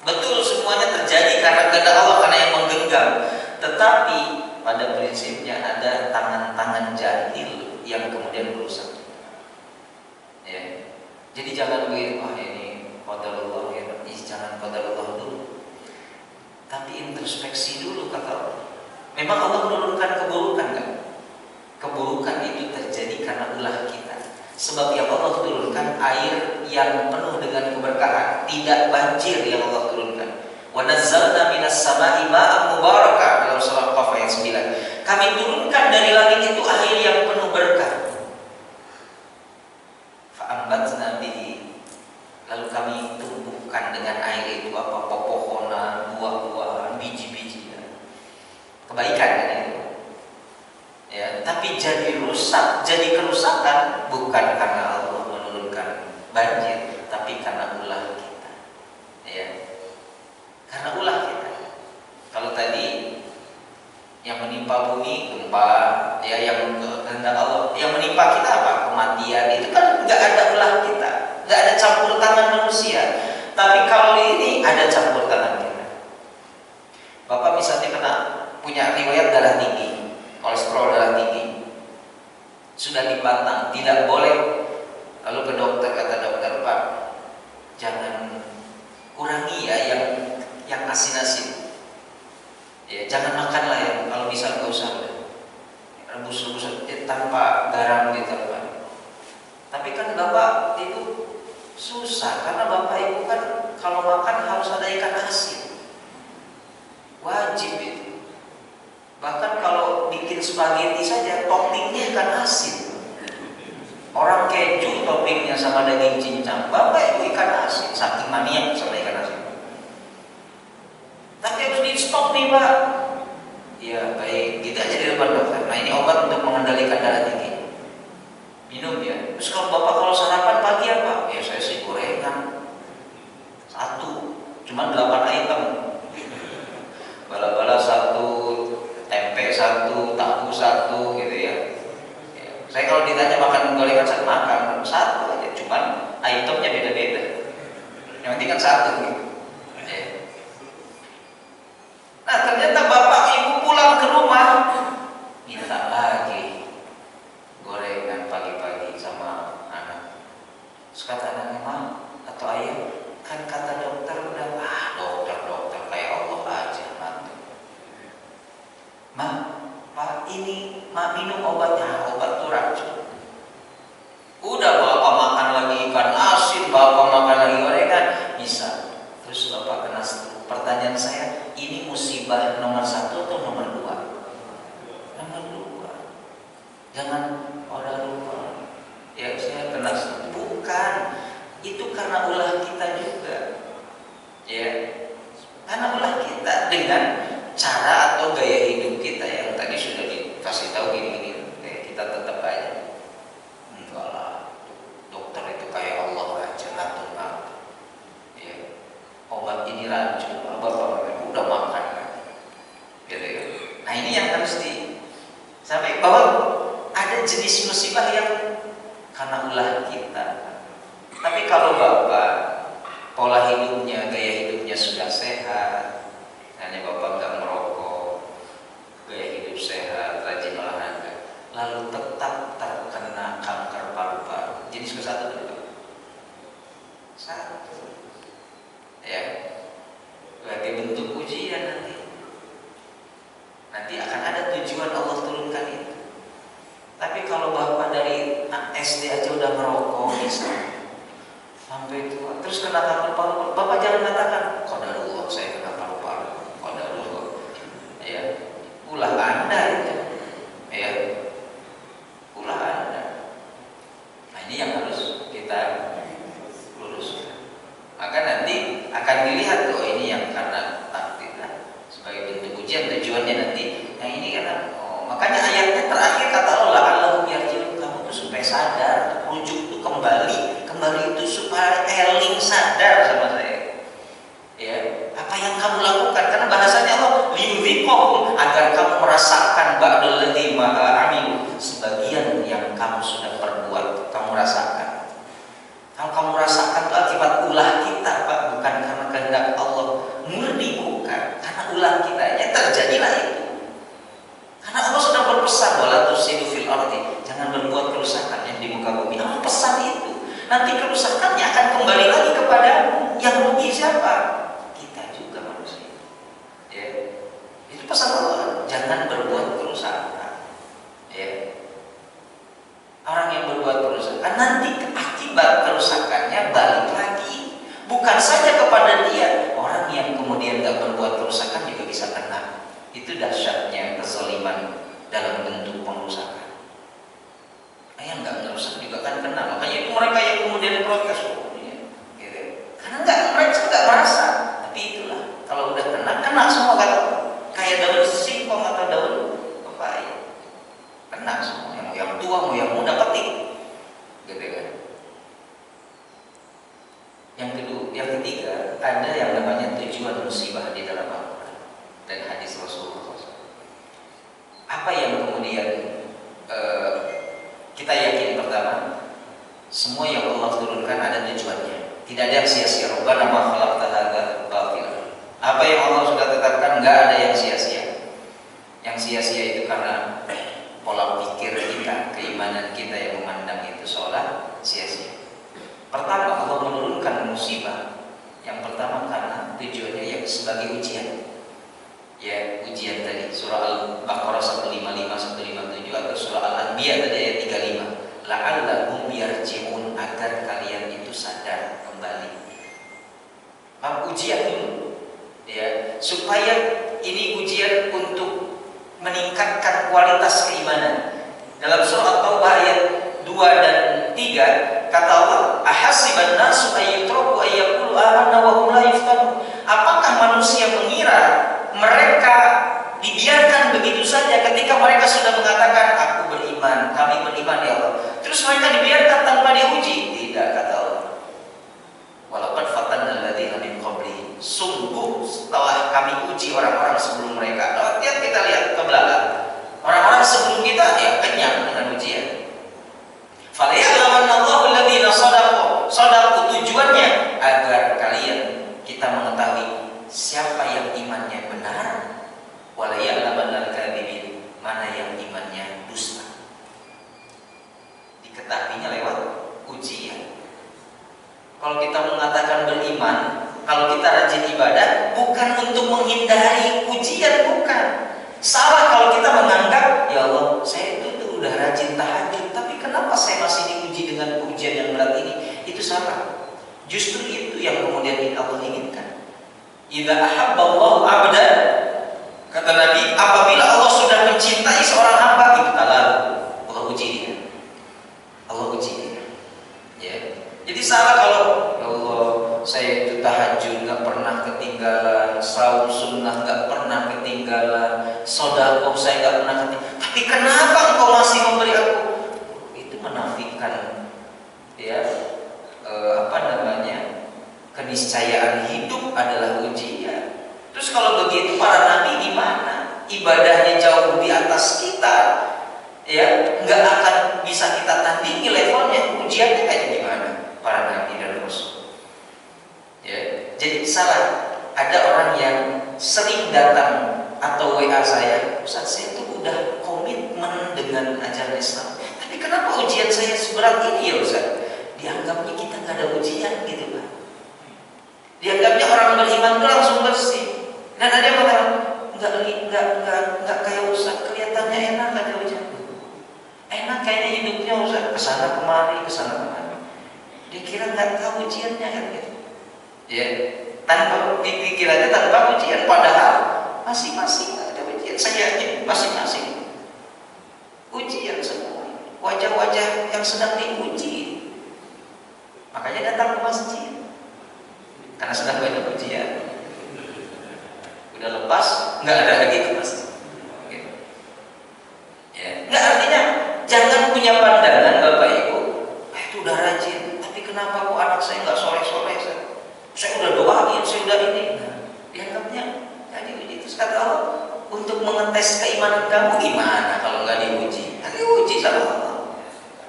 Betul semuanya terjadi karena kehendak Allah, karena yang menggenggam. Tetapi pada prinsipnya ada tangan-tangan jahil yang kemudian merusak. Ya. Jadi jangan begitu, ini qadarullah ya, jangan qadarullah dulu. Tapi introspeksi dulu kata Allah. Memang Allah menurunkan keburukan enggak? Keburukan itu terjadi karena ulah kita. Sebab yang Allah turunkan air yang penuh dengan keberkahan, tidak banjir yang Allah turunkan. Wa nazzalna minas sama'i ma'an mubarakah, dalam surah Qaf ayat 9. Kami turunkan dari langit itu air yang penuh berkah. Fa'ambatna bihi, lalu kami tumbuhkan dengan air itu apa? Pepohonan, buah-buahan, biji-bijian. Kebaikan kan itu. Ya, tapi jadi rusak, jadi kerusakan bukan karena Allah menurunkan banjir, tapi karena ulah kita. Ya. Karena ulah kita. Kalau tadi yang menimpa bumi gempa, ya yang kehendak Allah, yang menimpa kita apa? Kematian. Itu kan nggak ada ulah kita, nggak ada campur tangan manusia. Tapi kalau ini ada campur tangan kita. Bapak misalnya punya riwayat darah tinggi, kolesterol darah tinggi, sudah dipantang, tidak boleh. Lalu ke dokter, kata dokter, Pak, jangan kurangi ya yang asin-asin. Ya, jangan makanlah yang kalau bisa nggak usah rebus tanpa garam gitu, Pak. Tapi kan Bapak itu susah, karena Bapak Ibu kan kalau makan harus ada ikan asin. Wajib itu. Bahkan kalau bikin spaghetti saja toppingnya ikan asin. Orang keju toppingnya sama daging cincang, Bapak Ibu ikan asin, saking mania sama ikan asin. Tapi harus di stop nih Pak. Ya baik, gitu aja di depan dokter. Nah ini obat untuk mengendalikan darah tinggi. Minum ya. Terus kalau sarapan pagi apa? Ya saya sih gorengan 1, cuma 8 item. Bala-bala 1, tempe 1, tahu 1 gitu ya. Saya kalau ditanya makan gorengan saya makan 1 aja, cuman itemnya beda-beda. Yang penting kan 1 gitu. Ya. Nah ternyata Bapak Ibu pulang ke rumah minta lagi gorengan pagi-pagi sama anak. Terus kata anaknya, "Ma atau ayah, kan kata dokter udah dokter kayak Allah aja mantu. Ma, Pak ini Ma minum obatnya, obat tuh racun. Udah Bapak makan lagi ikan asin, Bapak makan lagi gorengan, bisa." Terus Bapak kena stroke. Pertanyaan saya, ini musibah nomor 1 atau nomor 2? Nomor 2. Jangan orang lupa. Ya saya kena stroke. Bukan, itu karena ulah kita juga. Ya, karena ulah kita dengan cara atau gaya hidup kita yang tadi sudah dikasih tahu gini-gini. Kita tetap aja. Enggak lah, dokter itu kayak Allah aja, ngatur-ngatur. Ya, obat ini racun, Bapak udah makan kan? Gitu ya. Nah ini yang harus sampai bahwa ada jenis musibah yang karena ulah kita. Tapi kalau Bapak pola hidupnya, gaya hidupnya sudah sehat, hanya Bapak nggak merokok, gaya hidup sehat, rajin olahraga, lalu tetap terkena kanker paru-paru, jenis ke-1 dulu. 1. Ya, sebagai bentuk ujian nanti akan ada tujuan Allah turunkan itu. Tapi kalau Bapak dari SD aja udah merokok misalnya sampai tua, terus kena kanker paru-paru, Bapak jangan katakan qadarullah saya kena paru-paru, qadarullah. Ya, ulah Anda itu. Ya, ulah Anda. Nah ini yang harus kita luruskan. Maka nanti akan dilihat loh ini yang karena takdir sebagai bentuk ujian, tujuannya nanti. Nah ini karena makanya ayatnya terakhir kata Allah, Allahu yarji'un, kamu tuh supaya sadar, rujuk tuh kembali itu supaya eling sadar sama saya. Ya, apa yang kamu lakukan? Karena bahasanya Allah liyudhiqahum, agar kamu merasakan ba'dal ladzi ma'amilu, sebagian yang kamu sudah perbuat, kamu rasakan. Kalau kamu rasakan itu akibat ulah kita, Pak, bukan karena kehendak Allah, murni bukan, karena ulah kita, ya terjadilah itu. Karena Allah sudah berpesan, wala tusidu fil ardi, jangan berbuat kerusakan yang di muka bumi. Allah pesan itu. Nanti kerusakannya akan kembali lagi kepada yang rugi siapa? Kita juga manusia. Ya. Itu pesan Allah, jangan berbuat kerusakan. Ya. Orang yang berbuat kerusakan nanti akibat kerusakannya balik lagi, bukan saja kepada dia, orang yang kemudian gak berbuat kerusakan juga bisa kena. Itu dahsyatnya kezaliman dalam bentuk pengerusakan. Yang nggak ngerusak juga kan kena. Makanya itu mereka yang kemudian protes, gitu. Karena mereka nggak merasa. Tapi itulah, kalau udah kena semua kan, kayak daun singkong atau daun pepaya, kena semua. Yang tua mau yang muda petik, gitu kan. Yang ketiga, ada yang namanya tujuan musibah di dalam Al-Quran dan hadis Rasulullah SAW. Apa yang kemudian kita yakin? Pertama, semua yang Allah turunkan ada tujuannya. Tidak ada yang sia-sia. Rabbana ma khalaqta hadza batila. Apa yang Allah sudah tetapkan nggak ada yang sia-sia. Yang sia-sia itu karena pola pikir kita, keimanan kita yang memandang itu seolah sia-sia. Pertama, Allah menurunkan musibah. Yang pertama karena tujuannya yang sebagai ujian. Ya, ujian tadi surah Al-Baqarah 155 157 atau surah Al-Anbiya tadi ayat 35. la'allahum yarji'un, agar kalian itu sadar kembali. Ujian dulu, ya, supaya ini ujian untuk meningkatkan kualitas keimanan. Dalam surah At-Taubah ayat 2 dan 3 kata Allah, ahasiban nasu ayyutraku ayyaqulu amanna wa hum la yuftanun. Apakah manusia mengira mereka dibiarkan begitu saja ketika mereka sudah mengatakan aku beriman, kami beriman ya Allah, terus mereka dibiarkan tanpa diuji? Tidak, kata Allah. Walaqad fatanna alladziina min qablihim, sungguh setelah kami uji orang-orang sebelum mereka. Nah, kita lihat ke belakang, orang-orang sebelum kita ya kenyang dengan ujian. Falya'lamanna Allahu alladziina shadaqu, tujuannya agar kalian, kita mengetahui siapa yang imannya benar, wala ya'lamanna al-kadzibin, mana yang imannya dusta. Diketahuinya lewat ujian. Kalau kita mengatakan beriman, kalau kita rajin ibadah, bukan untuk menghindari ujian, bukan. Salah kalau kita menganggap, ya Allah, saya itu udah rajin tahajud, tapi kenapa saya masih diuji dengan ujian yang berat ini? Itu salah. Justru itu yang kemudian Allah inginkan. Idza ahabballahu 'abdan, kata Nabi, apabila Allah sudah mencintai seorang hamba, itu Allah uji dia. Allah uji dia. Ya. Jadi salah kalau, ya Allah, saya itu tahajud nggak pernah ketinggalan, saum sunnah nggak pernah ketinggalan, sedekah saya nggak pernah ketinggalan, tapi kenapa engkau masih memberi aku? Itu menafikan, ya, keniscayaan hidup adalah ujian. Terus kalau begitu para nabi gimana? Ibadahnya jauh di atas kita, ya, nggak akan bisa kita tandingi levelnya. Ujiannya kayak gimana? Para nabi dan rasul. Ya, jadi salah. Ada orang yang sering datang atau WA saya, Ustaz, saya tuh udah komitmen dengan ajaran Islam, tapi kenapa ujian saya seberat ini ya Ustaz? Dianggapnya kita nggak ada ujian gitu Pak. Dianggapnya orang beriman itu langsung bersih. Dan ada yang mengatakan nggak kayak Ustaz, kelihatannya enak nggak ada ujian. Enak kayaknya hidupnya Ustaz, kesana kemari. Dia kira nggak tahu ujiannya kan gitu. Ya, tanpa pikirannya tanpa ujian, padahal masing-masing ada ujian. Saya yakin masing-masing ujian semua. Wajah-wajah yang sedang diuji, makanya datang ke masjid karena sedang banyak ujian. Udah lepas, nggak ada lagi ke masjid. Gitu. Ya, nggak, artinya jangan punya pandangan Bapak Ibu, itu udah rajin, tapi kenapa kok anak saya nggak soleh-soleh? Saya udah doain, saya udah ini. Nah, dianggapnya jadi uji. Terus kata Allah, untuk mengetes keimanan kamu gimana kalau nggak diuji? Nanti diuji sama Allah.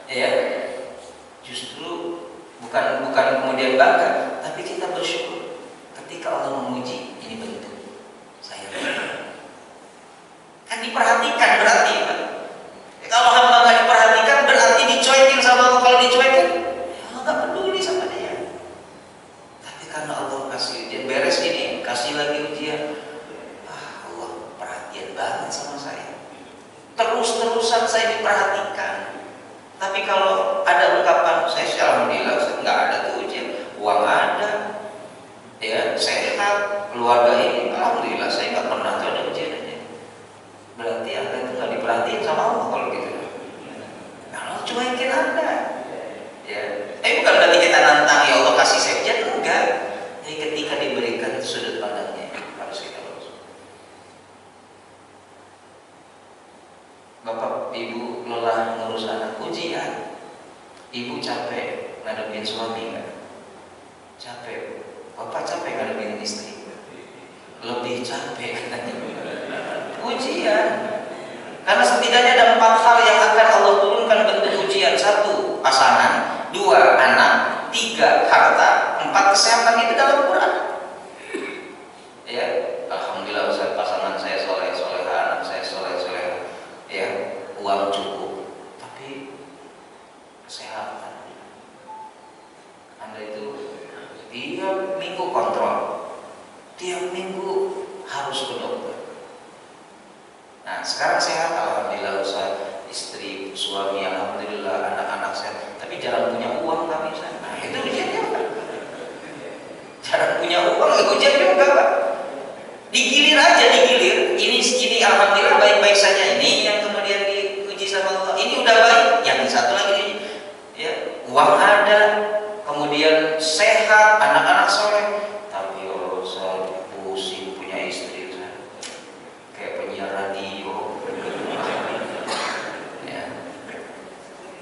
Ya, justru bukan kemudian bangga, tapi kita bersyukur ketika Allah menguji. Ini bentuk saya kan diperhatikan, berarti kan? Kalau hamba nggak diperhatikan berarti dicuekin sama Allah. Kalau dicuekin, ya nggak peduli sama dia. Tapi karena Allah kasih ujian, beres ini kasih lagi ujian, Allah perhatian banget sama saya. Terus-terusan saya diperhatikan. Tapi kalau ada ungkapan, saya alhamdulillah nggak ada tuh ujian, uang ada, ya, sehat, keluarga ini, alhamdulillah saya nggak pernah tuh ada ujiannya. Berarti Anda itu nggak diperhatiin sama Allah kalau gitu. Kalau cuekin Anda, ya, bukan berarti kita nantang ya Allah kasih saya ujian, enggak. Jadi ketika diberikan sudut pandangnya harus kita lurus. Bapak Ibu lelah ngurus anak, ujian. Ibu capek ngadepin suami kan? Capek. Bapak capek ngadepin istri. Lebih capek ujian. Karena setidaknya ada 4 hal yang akan Allah turunkan bentuk ujian. 1, pasangan. 2, anak. 3, harta. 4, kesehatan. Itu dalam Quran. Ya, alhamdulillah Ustaz, pasangan saya soleh, anak saya soleh. Ya, uang cukup, tapi kesehatan Anda itu tiap minggu kontrol, tiap minggu harus ke dokter. Nah sekarang sehat, alhamdulillah Ustaz, istri, suami, alhamdulillah, anak-anak saya, tapi jarang punya uang kami. Nah, itu ujian juga. Jarang punya uang, ya ujian juga Pak. Digilir aja, digilir. Ini alhamdulillah baik-baik saja. Ini yang kemudian diuji sama Allah. Ini udah baik. Yang satu lagi ya, uang ada, kemudian sehat, anak-anak soleh. Tapi Allah, saya pusing punya istri saya. Kayak penyiar radio. Ya.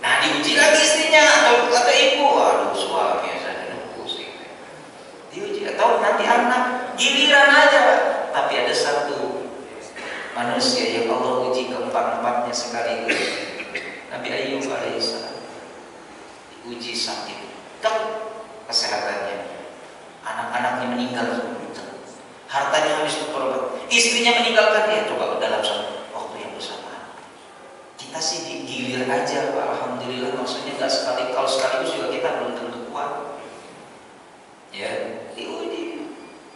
Nah, diuji lagi istrinya atau ibu. Aduh, suami saya pusing. Diuji atau nanti anak, giliran aja. Tapi ada satu manusia yang Allah uji keempat-empatnya sekaligus. Nabi Ayub alaihissalam diuji sakit, kesehatannya, anak-anaknya meninggal, hartanya habis berkorban, istrinya meninggalkan dia. Coba dalam satu waktu yang bersamaan. Kita sih digilir aja, Pak. Alhamdulillah, maksudnya nggak sekali. Kalau sekaligus juga kita belum tentu kuat. Ya, diuji.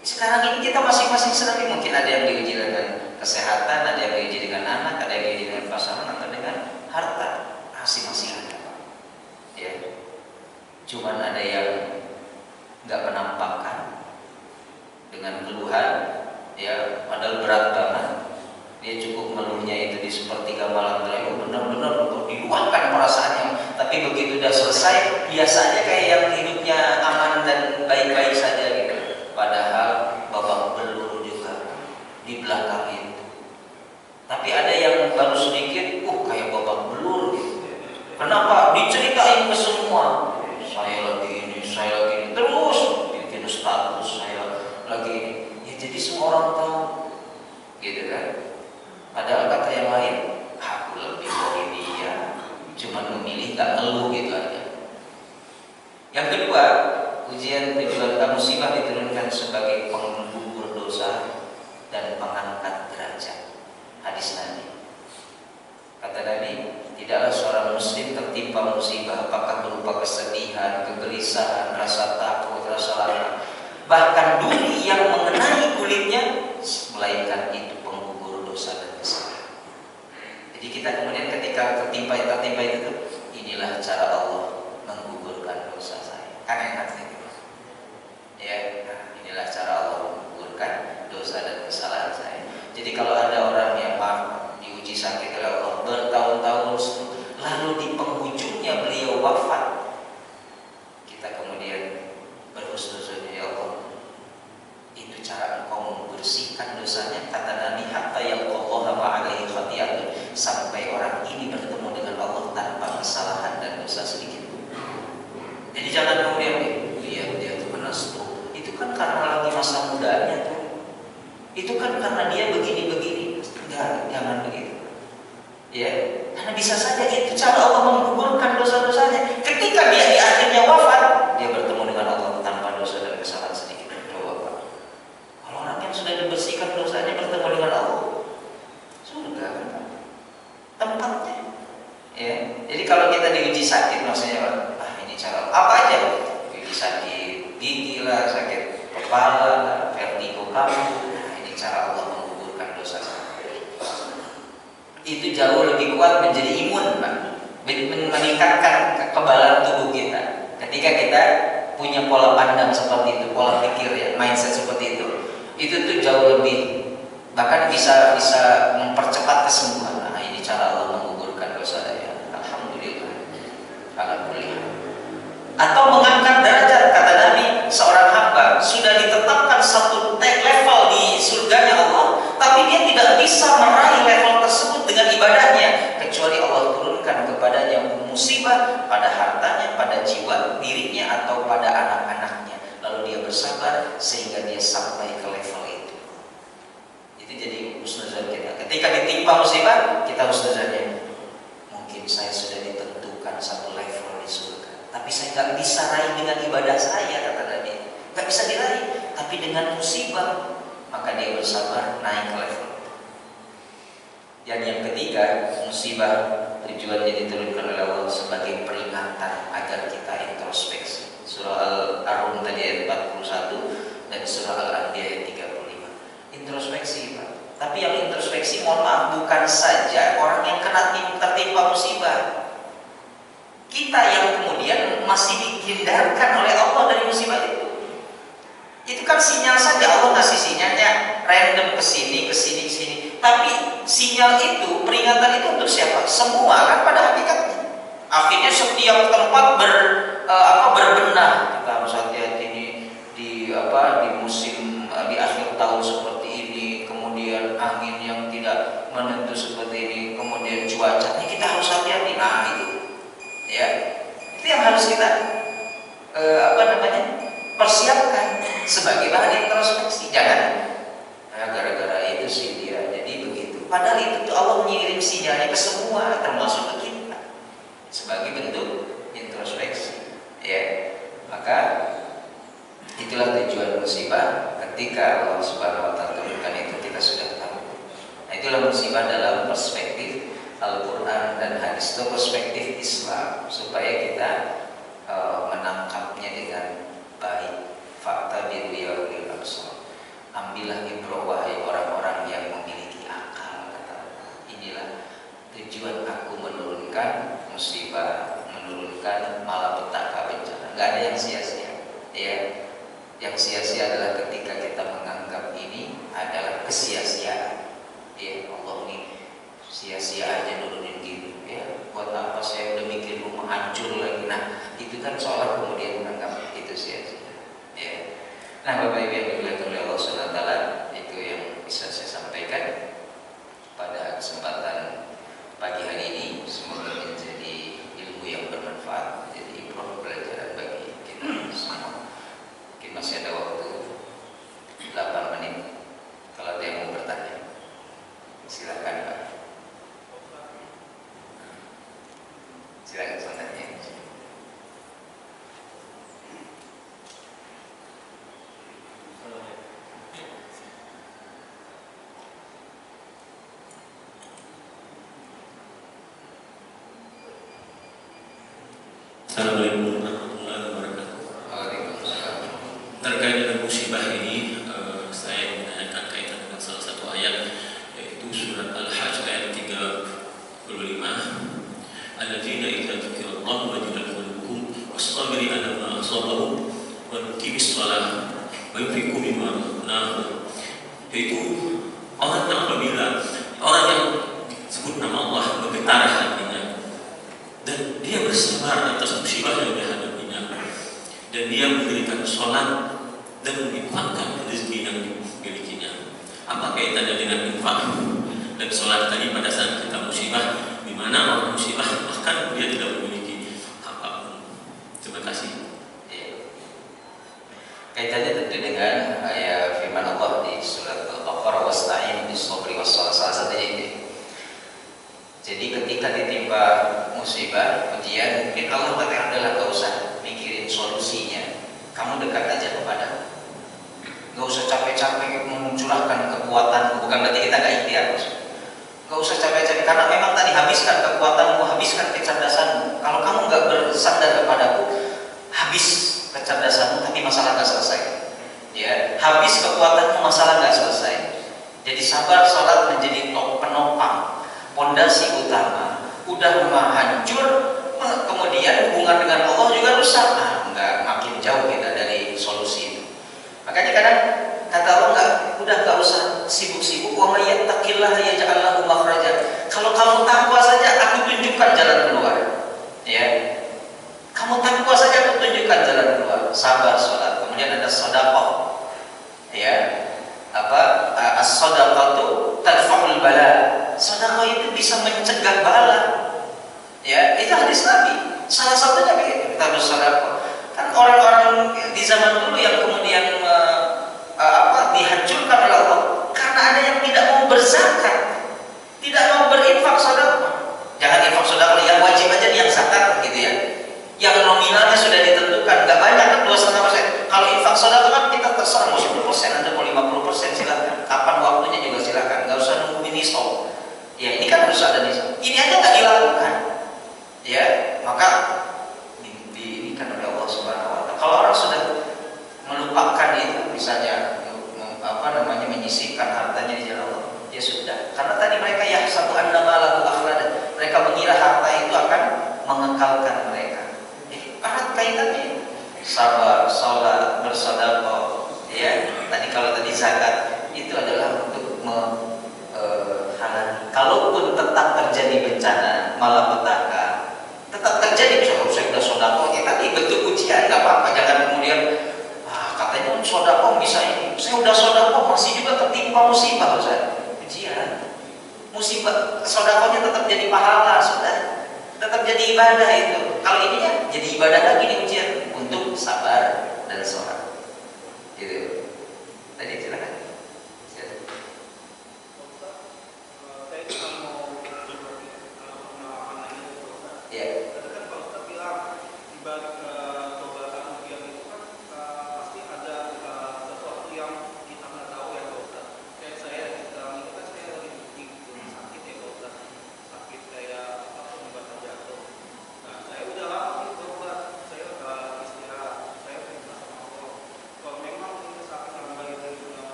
Sekarang ini kita masing-masing sedang, mungkin ada yang diuji dengan kesehatan, ada yang diuji dengan anak, ada yang diuji dengan pasangan, atau dengan harta. Masing-masing ada. Ya. Cuman ada yang nggak menampakkan dengan keluhan, ya, padahal berat banget. Dia cukup mengeluhnya itu di sepertiga malam terakhir, benar-benar untuk diluahkan perasaannya. Tapi begitu udah selesai, biasanya kayak yang hidupnya aman dan baik-baik saja gitu. Padahal babak belur juga di belakang itu. Tapi ada yang baru sedikit, kayak babak belur gitu. Kenapa? Diceritain ke semua. Saya lagi ini, saya lagi ini. Terus bikin status saya lagi ini. Ya jadi semua orang tahu, gitu kan? Padahal kata yang lain, aku lebih dari dia. Cuman memilih gak ngeluh gitu aja. Yang kedua, ujian tujuan musibah diturunkan sebagai penggugur dosa dan pengangkat derajat. Hadis Nabi. Kata Nabi, tidaklah seorang muslim tertimpa musibah, apakah berupa kesedihan, kegelisahan, rasa takut, rasa lapar, bahkan duri yang mengenai kulitnya, melainkan itu penggugur dosa dan kesalahan. Jadi kita kemudian ketika tertimpa itu, inilah cara Allah menggugurkan dosa saya. Kan enak gitu. Ya, nah, inilah cara Allah menggugurkan dosa dan kesalahan saya. Jadi kalau ada orang yang diuji sakit oleh Allah bertahun-tahun, lalu di penghujungnya beliau wafat, kita kemudian berhusnuzon, ya Allah, itu cara Engkau membersihkan dosanya. Kata Nabi, hatta yalqallaha ma'alaihi khati'atun, sampai orang ini bertemu dengan Allah tanpa kesalahan dan dosa sedikit. Jadi jangan kemudian lihat dia itu kena stroke, itu kan karena lagi masa mudanya tuh. Itu kan karena dia begini-begini. Enggak, jangan begitu. Ya, karena bisa saja itu cara Allah menggugurkan dosa-dosanya. Ketika dia di akhirnya wafat, dia bertemu dengan Allah tanpa dosa dan kesalahan sedikit. Coba Pak, kalau orang yang sudah dibersihkan dosanya bertemu dengan Allah, surga kan tempatnya. Ya, jadi kalau kita diuji sakit, maksudnya ini cara apa aja? Diuji sakit gigi lah, sakit kepala lah, vertigo kamu. Cara Allah menggugurkan dosa. Itu jauh lebih kuat, menjadi imun, Pak. Meningkatkan kekebalan tubuh kita. Ketika kita punya pola pandang seperti itu, pola pikir ya, mindset seperti itu tuh jauh lebih, bahkan bisa mempercepat kesembuhan. Nah, ini cara Allah menggugurkan dosa ya. Alhamdulillah. Alhamdulillah. Atau mengangkat derajat, kata Nabi, seorang hamba sudah ditetapkan satu level di surganya Allah, tapi dia tidak bisa meraih level tersebut dengan ibadahnya, kecuali Allah turunkan kepadanya musibah pada hartanya, pada jiwa dirinya, atau pada anak-anaknya. Lalu dia bersabar sehingga dia sampai ke level itu. Itu jadi husnuzon kita. Ketika ditimpa musibah, kita husnuzonnya, mungkin saya sudah ditentukan satu level di surga, tapi saya nggak bisa raih dengan ibadah saya, kata Nabi. Nggak bisa diraih, tapi dengan musibah, maka dia bersabar naik ke level. Dan yang ketiga, musibah tujuannya diturunkan oleh Allah sebagai peringatan agar kita introspeksi. Surah Al-Rum tadi ayat 41 dan surah Al-Anbiya ayat 35. Introspeksi, Pak. Tapi yang introspeksi introspeksi, mohon maaf, bukan saja orang yang tertimpa musibah, kita yang kemudian masih dihindarkan oleh Allah dari musibah itu. Itu kan sinyal saja, Allah ngasih sinyalnya random ke sini, ke sini, ke sini. Tapi sinyal itu, peringatan itu untuk siapa? Semua kan pada hakikatnya. Akhirnya setiap tempat berbenah. Kita harus hati-hati di musim di akhir tahun seperti ini, kemudian angin yang tidak menentu seperti ini, kemudian cuacanya kita harus hati-hati. Nah itu, ya, itu yang harus kita persiapkan sebagai bahan introspeksi. Jangan gara-gara itu sih dia jadi begitu. Padahal itu Allah mengirim sinyalnya ke semua, termasuk ke kita, sebagai bentuk introspeksi. Ya, maka itulah tujuan musibah. Ketika Allah Subhanahu wa Ta'ala turunkan itu, kita sudah tahu. Nah, itulah musibah dalam perspektif Al-Quran dan hadis, itu perspektif Islam, supaya kita menangkapnya dengan baik. Fakta biru ya ulil absar. Ambillah ibrah wahai orang-orang yang memiliki akal, kata Allah. Inilah tujuan aku menurunkan musibah, menurunkan malapetaka, bencana. Gak ada yang sia-sia. Ya, yang sia-sia adalah ketika kita menganggap ini adalah kesia-siaan. Ya, Allah ini sia-sia aja nurunin gini. Ya, buat apa saya udah mikir rumah hancur lagi. Nah, itu kan seolah kemudian menganggap itu sia-sia. Ya. Nah, Bapak Ibu yang dimuliakan oleh Allah Subhanahu wa Ta'ala, itu yang bisa saya sampaikan pada kesempatan pagi hari ini. Semoga menjadi ilmu yang bermanfaat, menjadi pelajaran bagi kita semua. Mungkin masih ada waktu 8 menit. Kalau ada yang mau bertanya, silakan Pak. Silakan bertanya. Assalamualaikum warahmatullahi wabarakatuh. Terkait dengan musibah ini, saya menanyakan kaitan dengan salah satu ayat, yaitu surat Al-Hajj ayat 35. Alladzina idza dzukirallahu wajilat qulubuhum wastabiri ala ma asabahum wa yuqimis shalah wa yunfiqu mimma razaqnahum. Yaitu orang yang apabila orang yang sebut nama Allah bergetar hatinya dan dia bersabar atas musibah yang dihadapinya, dan dia mendirikan sholat dan menginfakkan rezeki yang dimilikinya. Apa kaitannya dengan infak dan sholat tadi pada saat kita musibah, di mana orang musibah bahkan dia tidak memiliki apapun? Terima kasih. Kaitannya tentu dengan ayat firman Allah di surat Al-Baqarah, wasta'inu bis-sabri was-shalah, salah satunya itu. Jadi ketika ditimpa musibah, ujian, mungkin Allah katakan adalah gak usah mikirin solusinya, kamu dekat aja kepada, gak usah capek-capek mencurahkan kekuatan. Bukan berarti kita gak ikhtiar, gak usah capek-capek, karena memang tadi habiskan kekuatanmu, habiskan kecerdasanmu. Kalau kamu gak bersandar kepadaku, habis kecerdasanmu, tapi masalah gak selesai. Ya, habis kekuatanmu, masalah gak selesai. Jadi sabar, salat menjadi penopang, pondasi utama. Udah hancur, kemudian hubungan dengan Allah juga rusak. Nah, enggak, makin jauh kita dari solusi itu. Makanya kadang kata Allah, udah enggak usah sibuk-sibuk. Wa may yattaqillaha yaj'al lahu makhraja. Kalau kamu takwa saja, aku tunjukkan jalan keluar. Ya. Kamu takwa saja, aku tunjukkan jalan keluar. Sabar, salat. Kemudian ada sedekah. Ya. As-sadaqatu tadfa'ul bala. Sedekah itu bisa mencegah bala. Ya, itu hadis Nabi. Salah satunya begitu, kita bersedekah. Kan orang-orang di zaman dulu yang kemudian dihancurkan oleh Allah karena ada yang tidak mau berzakat, tidak mau berinfak sedekah. Jangan infak sedekah yang wajib aja, yang zakat gitu ya. Yang nominalnya sudah ditentukan, nggak banyak kan 2,5%. Kalau infak sedekah kan kita terserah mau 10%, Anda mau 50%, silakan. Kapan waktunya juga silakan, nggak usah nunggu nisab. Ya, ini kan harus ada nisab. Ini aja nggak dilakukan. Ya, maka diinikan oleh Allah Subhanahu wa Ta'ala. Kalau orang sudah melupakan itu, misalnya menyisihkan hartanya di jalan Allah, ya sudah. Karena Sampai mereka yahsabu annama lahu akhlada. Mereka mengira harta itu akan mengekalkan mereka. Erat kaitannya. Sabar, sholat, bersedekah. Ya, kalau tadi zakat itu adalah untuk menghalangi. Kalaupun tetap terjadi bencana, malapetaka, tetap terjadi. Misalnya saya sudah sedekah, tadi bentuk ujian, nggak apa-apa. Jangan kemudian katanya sedekah bisa ini. Saya udah sedekah masih juga tertimpa musibah, Ustaz. Ujian. Musibah, sedekahnya tetap jadi pahala, sudah. Tetap jadi ibadah itu. Kalau ininya jadi ibadah lagi nih ujian untuk sabar dan sholat. Gitu. Tadi silakan. Ya.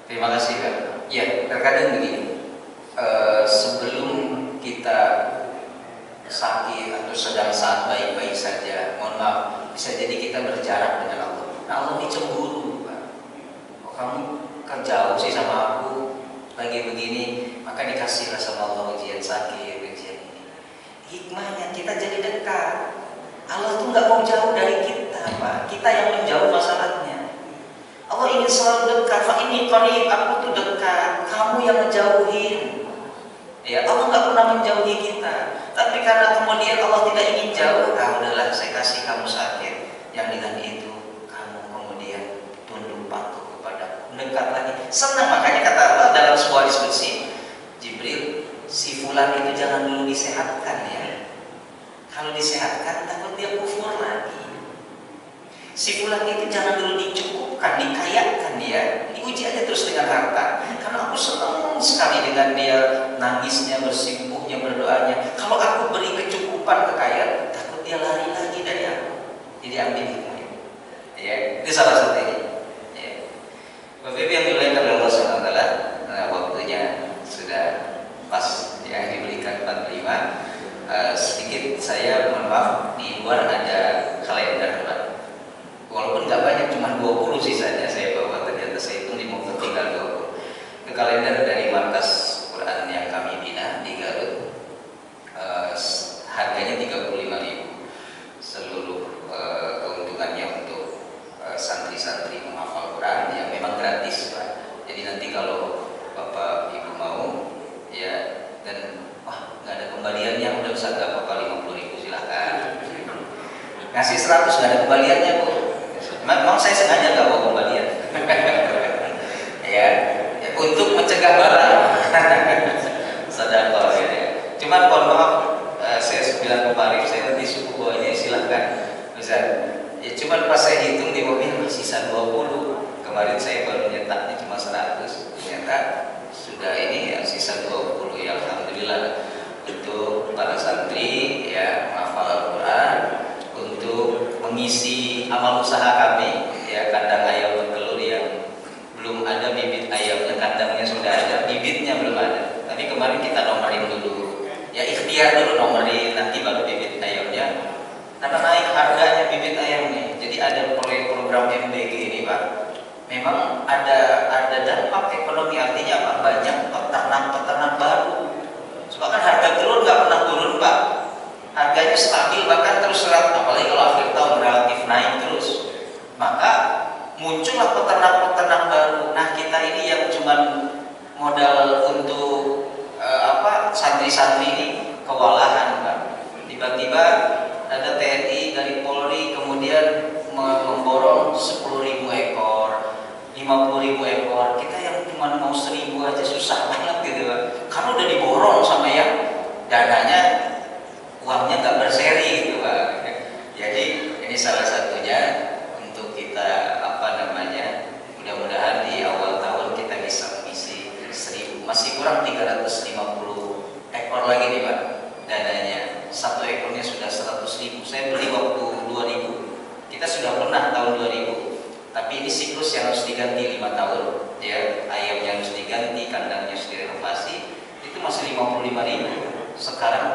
Terima kasih Kak. Ya, terkadang begini, sebelum kita sakit atau sedang saat baik-baik saja, mohon maaf, bisa jadi kita berjarak dengan Allah. Nah, Allah ini cemburu, Pak. Oh, kamu kan jauh sih sama aku, lagi begini, maka dikasihlah sama Allah ujian sakit, ujian ini. Hikmahnya kita jadi dekat. Allah tuh nggak mau jauh dari kita, Pak. Kita yang menjauh masalahnya. Allah ingin selalu dekat. Fa ini qarib, aku tuh dekat. Kamu yang ngejauhin. Ya, Allah nggak pernah menjauhi kita. Tapi karena kemudian Allah tidak ingin jauh, udahlah saya kasih kamu sakit. Yang dengan itu kamu kemudian tunduk patuh kepada mendekat lagi. Senang, makanya kata Allah dalam sebuah diskusi, Jibril, si fulan itu jangan dulu disehatkan ya. Kalau disehatkan takut dia kufur lagi. Si fulan itu jangan dulu dicukupkan, dikayakan dia, diuji aja terus dengan harta. Karena aku senang sekali dengan dia nangisnya, bersimpuhnya, berdoanya. Kalau aku beri kecukupan, kekayaan, takut dia lari lagi dari aku. Jadi ambil hikmahnya. Ya, itu salah satunya. Ya. Bapak Ibu yang dimuliakan oleh Allah SWT, waktunya sudah pas ya diberikan 45. Sedikit saya mohon maaf, di luar ada kalender Pak. Walaupun nggak banyak, cuma 20 sisanya saya bawa, ternyata saya hitung di mobil tinggal 20. Ke kalender dari markas Quran yang kami bina di Garut, harganya 35.000. Seluruh keuntungannya untuk santri-santri menghafal Quran yang memang gratis Pak. Jadi nanti kalau Bapak Ibu mau ya, dan nggak ada kembaliannya, udah bisa nggak apa-apa 50.000 silahkan. Ngasih 100 nggak ada kembaliannya Bu. Memang saya sengaja nggak bawa kembalian. ya, untuk mencegah barang. Sedekah ya. Cuman mohon maaf, saya bilang kemarin saya nanti suku bawahnya silahkan. Bisa. Ya cuman pas saya hitung di mobil masih sisa 20. Kemarin saya baru nyetaknya cuma 100. Ternyata sudah ini ya sisa 20 ya, alhamdulillah. Untuk para santri ya menghafal Al-Quran, untuk mengisi amal usaha kami ya, kandang ayam bertelur yang belum ada bibit ayamnya, kandangnya sudah ada, bibitnya belum ada. Tapi kemarin kita nomorin dulu ya, ikhtiar dulu nomorin, nanti baru bibit ayamnya. Karena naik harganya bibit ayamnya, jadi ada program MBG ini Pak. Memang ada dampak ekonomi, artinya Pak, banyak peternak baru. Sebab kan harga telur nggak pernah turun Pak. Harganya stabil, bahkan terus serat, apalagi kalau akhir tahun relatif naik terus. Maka muncullah peternak-peternak baru. Nah kita ini yang cuman modal untuk santri-santri ini kewalahan 50.000 ekor, kita yang cuma mau 1.000 aja susah banget gitu Pak. Karena udah diborong sama yang dananya, uangnya nggak berseri gitu Pak. Jadi ini salah satunya untuk kita mudah-mudahan di awal tahun kita bisa mengisi 1.000, masih kurang 350 ekor lagi nih Pak dananya. Satu ekornya sudah 100.000. Saya beli waktu 2000. Kita sudah pernah tahun 2000. Tapi ini siklus yang harus diganti 5 tahun. Ya, ayamnya harus diganti, kandangnya harus direnovasi. Itu masih 55.000. Sekarang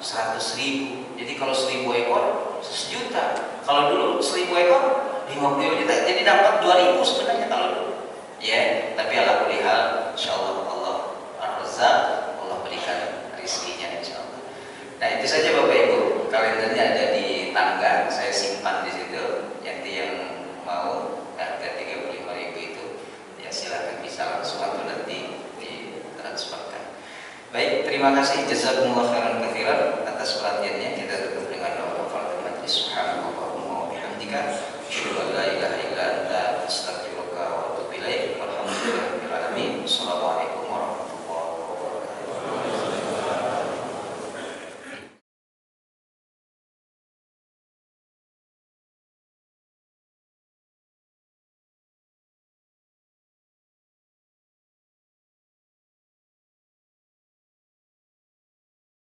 100.000. Jadi kalau 1.000 ekor 1 juta. Kalau dulu 1.000 ekor 50 juta. Jadi dapat 2.000 sebenarnya kalau dulu. Ya, tapi ala kulli hal insyaallah Allah Ar-Razzaq, Allah berikan rezekinya insyaallah. Nah, itu saja Bapak Ibu. Kalendernya ada di tangga, saya simpan di situ. Nanti yang mau harga 35.000 itu ya silakan bisa langsung atau nanti ditransferkan. Baik, terima kasih. Jazakumullah khairan.